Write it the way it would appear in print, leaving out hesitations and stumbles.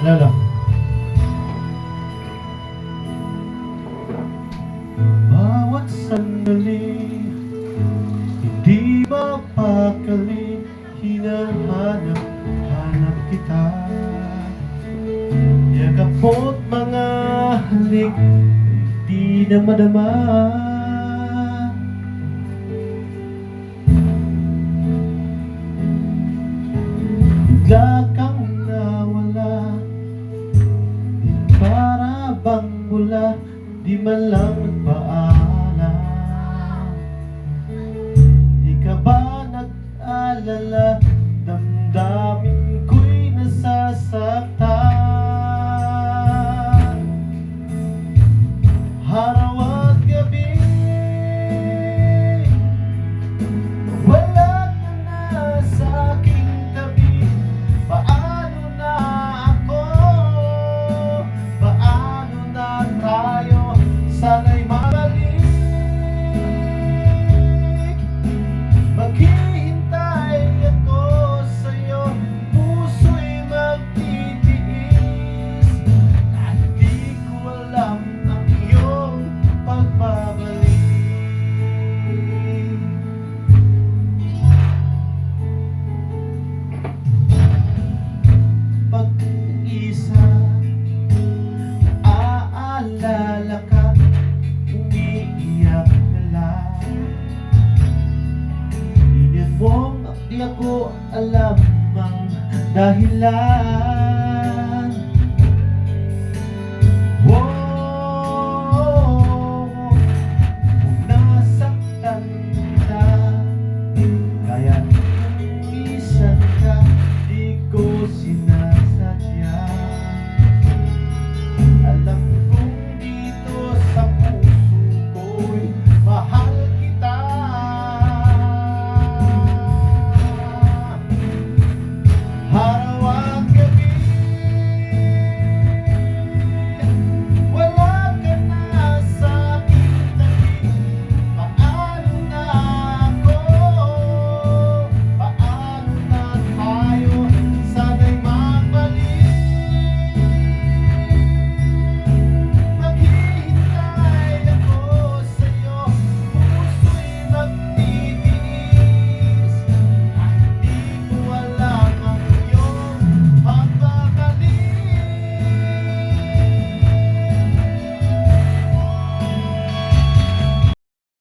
Lalo. Bawat sandali, hindi mapakali, hinahanap kita. Yakap mo't mga halik, hindi na madama. Bigla kang nawala, para bang mula, di man lang nagpaalam. Di ka ba nag-alala, damdamin ko'y nasasaktan. Araw at gabi, wala ka na sa aking tabi. Paano na ako? Paano na tayo? Sana'y mabalik. Maghihintay ako sa'yo, puso'y magtitiis. At di ko alam ang iyong pagbabalik. Pag-isa, aalala ka, umiiyak na lang. Hindi mo, di ako alam ang dahilan.